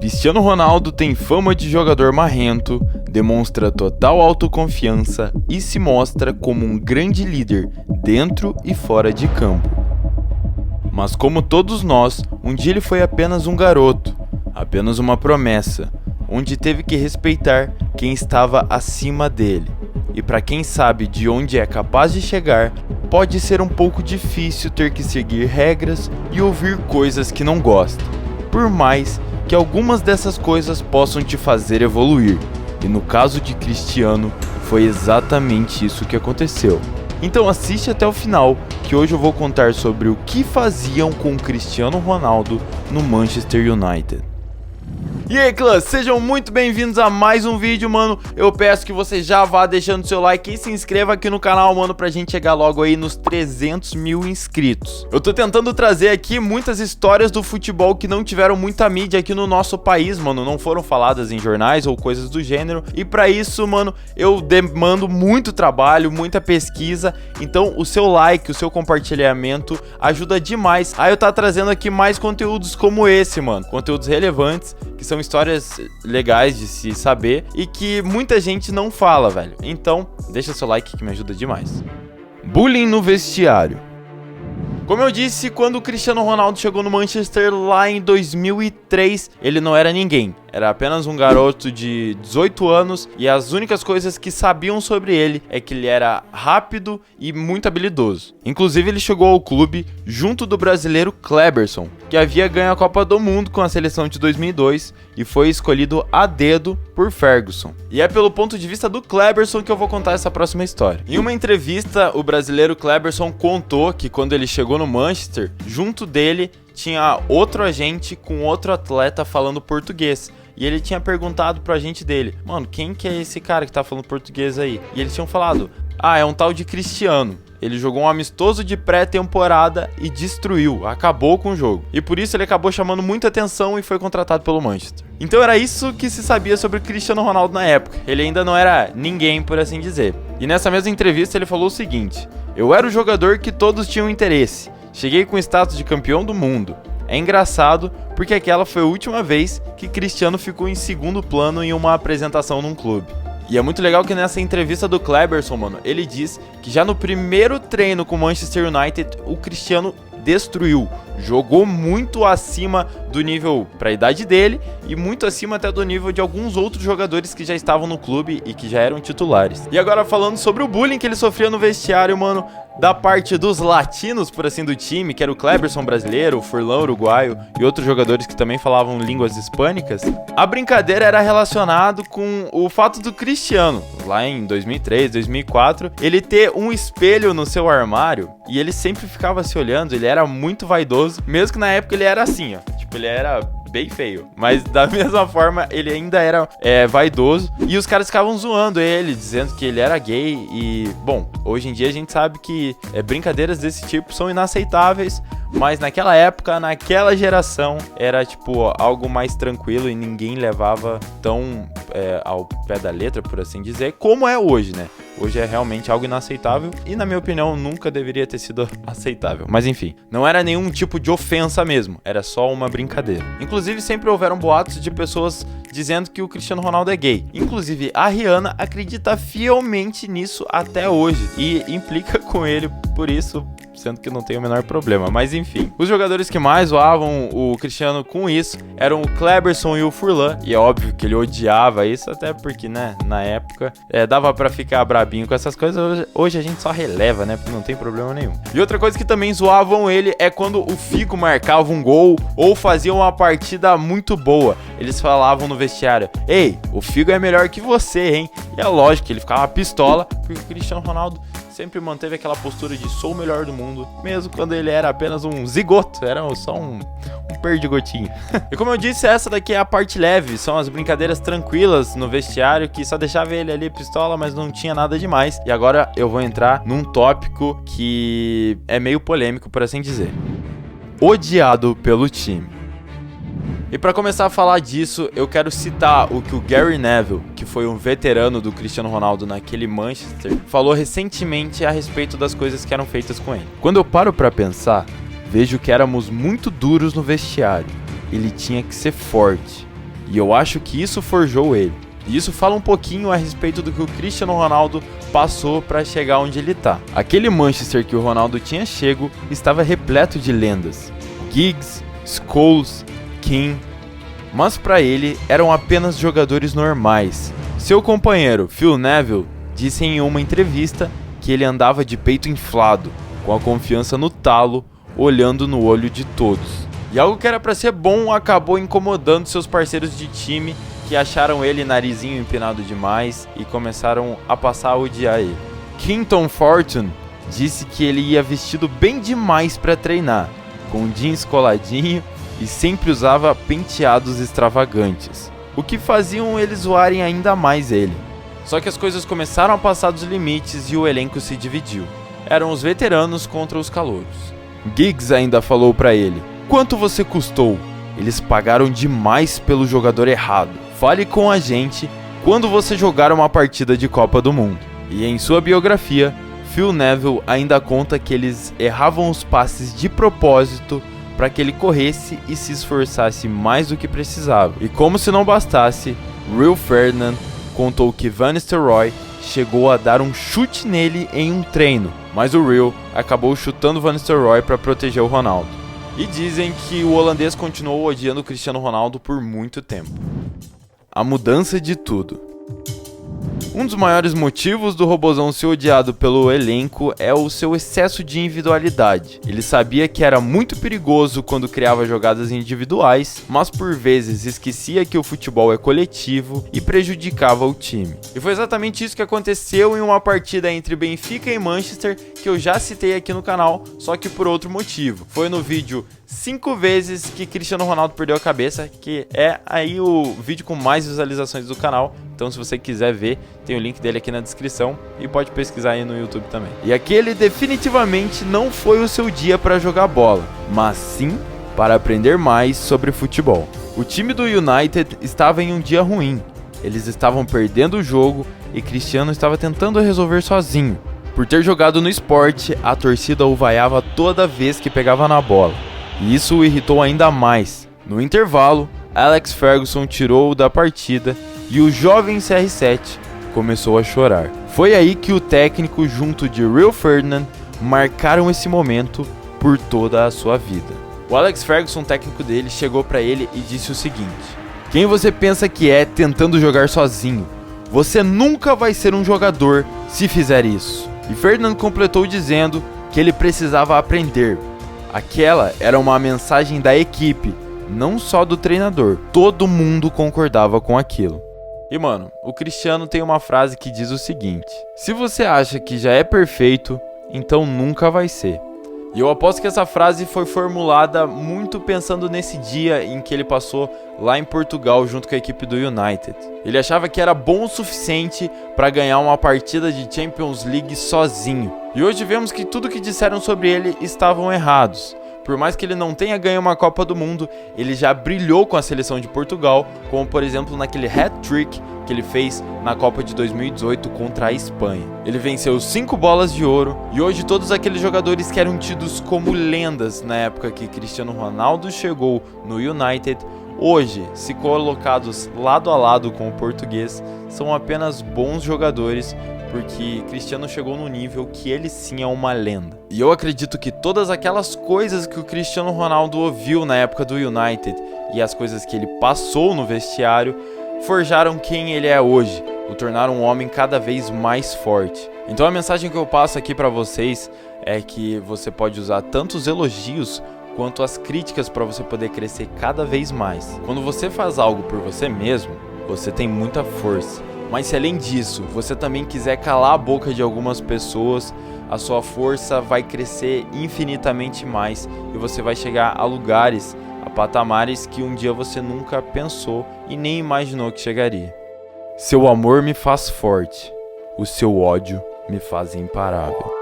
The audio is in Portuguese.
Cristiano Ronaldo tem fama de jogador marrento, demonstra total autoconfiança e se mostra como um grande líder dentro e fora de campo. Mas como todos nós, um dia ele foi apenas um garoto, apenas uma promessa, onde teve que respeitar quem estava acima dele. E para quem sabe de onde é capaz de chegar, pode ser um pouco difícil ter que seguir regras e ouvir coisas que não gosta, por mais que algumas dessas coisas possam te fazer evoluir. E no caso de Cristiano, foi exatamente isso que aconteceu. Então assiste até o final, que hoje eu vou contar sobre o que faziam com o Cristiano Ronaldo no Manchester United. E aí, clã, sejam muito bem-vindos a mais um vídeo, mano. Eu peço que você já vá deixando seu like e se inscreva aqui no canal, mano, pra gente chegar logo aí nos 300 mil inscritos. Eu tô tentando trazer aqui muitas histórias do futebol que não tiveram muita mídia aqui no nosso país, mano, não foram faladas em jornais ou coisas do gênero. E pra isso, mano, eu demando muito trabalho, muita pesquisa. Então o seu like, o seu compartilhamento ajuda demais a eu estar trazendo aqui mais conteúdos como esse, mano. Conteúdos relevantes, que são histórias legais de se saber e que muita gente não fala, velho. Então, deixa seu like que me ajuda demais. Bullying no vestiário. Como eu disse, quando o Cristiano Ronaldo chegou no Manchester lá em 2003, ele não era ninguém. Era apenas um garoto de 18 anos e as únicas coisas que sabiam sobre ele é que ele era rápido e muito habilidoso. Inclusive, ele chegou ao clube junto do brasileiro Kleberson, que havia ganho a Copa do Mundo com a seleção de 2002 e foi escolhido a dedo por Ferguson. E é pelo ponto de vista do Kleberson que eu vou contar essa próxima história. Em uma entrevista, o brasileiro Kleberson contou que quando ele chegou no Manchester, junto dele tinha outro agente com outro atleta falando português. E ele tinha perguntado pro agente dele: mano, quem que é esse cara que tá falando português aí? E eles tinham falado: é um tal de Cristiano. Ele jogou um amistoso de pré-temporada e destruiu, acabou com o jogo. E por isso ele acabou chamando muita atenção e foi contratado pelo Manchester. Então era isso que se sabia sobre o Cristiano Ronaldo na época. Ele ainda não era ninguém, por assim dizer. E nessa mesma entrevista ele falou o seguinte: eu era o jogador que todos tinham interesse. Cheguei com o status de campeão do mundo. É engraçado porque aquela foi a última vez que Cristiano ficou em segundo plano em uma apresentação num clube. E é muito legal que nessa entrevista do Kleberson, mano, ele diz que já no primeiro treino com o Manchester United, o Cristiano destruiu. Jogou muito acima do nível para a idade dele e muito acima até do nível de alguns outros jogadores que já estavam no clube e que já eram titulares. E agora falando sobre o bullying que ele sofria no vestiário, mano, da parte dos latinos, por assim, do time, que era o Kleberson brasileiro, o Furlan uruguaio e outros jogadores que também falavam línguas hispânicas, a brincadeira era relacionada com o fato do Cristiano, lá em 2003, 2004, ele ter um espelho no seu armário e ele sempre ficava se olhando, ele era muito vaidoso, mesmo que na época ele era assim, ó, tipo, ele era bem feio, mas da mesma forma ele ainda era vaidoso e os caras ficavam zoando ele, dizendo que ele era gay e, bom, hoje em dia a gente sabe que brincadeiras desse tipo são inaceitáveis, mas naquela época, naquela geração, era tipo algo mais tranquilo e ninguém levava tão ao pé da letra, por assim dizer, como é hoje, né? Hoje é realmente algo inaceitável e, na minha opinião, nunca deveria ter sido aceitável. Mas enfim, não era nenhum tipo de ofensa mesmo, era só uma brincadeira. Inclusive, sempre houveram boatos de pessoas dizendo que o Cristiano Ronaldo é gay. Inclusive, a Rihanna acredita fielmente nisso até hoje e implica com ele por isso, sendo que não tem o menor problema, mas enfim. Os jogadores que mais zoavam o Cristiano com isso eram o Kleberson e o Furlan, e é óbvio que ele odiava isso, até porque, né, na época dava pra ficar brabinho com essas coisas. Hoje a gente só releva, né, porque não tem problema nenhum. E outra coisa que também zoavam ele é quando o Figo marcava um gol ou fazia uma partida muito boa. Eles falavam no vestiário: ei, o Figo é melhor que você, hein? E é lógico que ele ficava pistola, porque o Cristiano Ronaldo sempre manteve aquela postura de sou o melhor do mundo, mesmo quando ele era apenas um zigoto, era só um perdigotinho. E como eu disse, essa daqui é a parte leve, são as brincadeiras tranquilas no vestiário, que só deixava ele ali pistola, mas não tinha nada demais. E agora eu vou entrar num tópico que é meio polêmico, por assim dizer. Odiado pelo time. E para começar a falar disso, eu quero citar o que o Gary Neville, que foi um veterano do Cristiano Ronaldo naquele Manchester, falou recentemente a respeito das coisas que eram feitas com ele. Quando eu paro para pensar, vejo que éramos muito duros no vestiário. Ele tinha que ser forte. e eu acho que isso forjou ele. E isso fala um pouquinho a respeito do que o Cristiano Ronaldo passou para chegar onde ele tá. Aquele Manchester que o Ronaldo tinha chego estava repleto de lendas. Giggs, Scholes, Keane, mas para ele eram apenas jogadores normais. Seu companheiro Phil Neville disse em uma entrevista que ele andava de peito inflado, com a confiança no talo, olhando no olho de todos. E algo que era para ser bom acabou incomodando seus parceiros de time, que acharam ele narizinho empinado demais e começaram a passar a odiar ele. Quinton Fortune disse que ele ia vestido bem demais para treinar, com jeans coladinho e sempre usava penteados extravagantes, o que faziam eles zoarem ainda mais ele. Só que as coisas começaram a passar dos limites e o elenco se dividiu. Eram os veteranos contra os calouros. Giggs ainda falou para ele: "Quanto você custou? Eles pagaram demais pelo jogador errado. Fale com a gente quando você jogar uma partida de Copa do Mundo." E em sua biografia, Phil Neville ainda conta que eles erravam os passes de propósito para que ele corresse e se esforçasse mais do que precisava. E como se não bastasse, Rio Ferdinand contou que Van Nistelrooy chegou a dar um chute nele em um treino, mas o Rio acabou chutando Van Nistelrooy para proteger o Ronaldo. E dizem que o holandês continuou odiando o Cristiano Ronaldo por muito tempo. A mudança de tudo. Um dos maiores motivos do Robozão ser odiado pelo elenco é o seu excesso de individualidade. Ele sabia que era muito perigoso quando criava jogadas individuais, mas por vezes esquecia que o futebol é coletivo e prejudicava o time. E foi exatamente isso que aconteceu em uma partida entre Benfica e Manchester, que eu já citei aqui no canal, só que por outro motivo. Foi no vídeo 5 vezes que Cristiano Ronaldo perdeu a cabeça, que é aí o vídeo com mais visualizações do canal. Então se você quiser ver, tem o link dele aqui na descrição e pode pesquisar aí no YouTube também. E aquele definitivamente não foi o seu dia para jogar bola, mas sim para aprender mais sobre futebol. O time do United estava em um dia ruim. Eles estavam perdendo o jogo e Cristiano estava tentando resolver sozinho. Por ter jogado no Sport, a torcida o vaiava toda vez que pegava na bola. E isso o irritou ainda mais. No intervalo, Alex Ferguson tirou-o da partida e o jovem CR7 começou a chorar. Foi aí que o técnico junto de Rio Ferdinand marcaram esse momento por toda a sua vida. O Alex Ferguson, técnico dele, chegou para ele e disse o seguinte: "Quem você pensa que é tentando jogar sozinho? Você nunca vai ser um jogador se fizer isso." E Ferdinand completou dizendo que ele precisava aprender. Aquela era uma mensagem da equipe, não só do treinador. Todo mundo concordava com aquilo. E mano, o Cristiano tem uma frase que diz o seguinte: "Se você acha que já é perfeito, então nunca vai ser." E eu aposto que essa frase foi formulada muito pensando nesse dia em que ele passou lá em Portugal junto com a equipe do United. Ele achava que era bom o suficiente para ganhar uma partida de Champions League sozinho. E hoje vemos que tudo que disseram sobre ele estavam errados. Por mais que ele não tenha ganho uma Copa do Mundo, ele já brilhou com a seleção de Portugal, como por exemplo naquele hat-trick que ele fez na Copa de 2018 contra a Espanha. Ele venceu 5 bolas de ouro e hoje todos aqueles jogadores que eram tidos como lendas na época que Cristiano Ronaldo chegou no United, hoje, se colocados lado a lado com o português, são apenas bons jogadores, porque Cristiano chegou no nível que ele sim é uma lenda. E eu acredito que todas aquelas coisas que o Cristiano Ronaldo ouviu na época do United e as coisas que ele passou no vestiário forjaram quem ele é hoje, o tornaram um homem cada vez mais forte. Então a mensagem que eu passo aqui para vocês é que você pode usar tanto os elogios quanto as críticas para você poder crescer cada vez mais. Quando você faz algo por você mesmo, você tem muita força. Mas se além disso, você também quiser calar a boca de algumas pessoas, a sua força vai crescer infinitamente mais e você vai chegar a lugares, a patamares que um dia você nunca pensou e nem imaginou que chegaria. Seu amor me faz forte, o seu ódio me faz imparável.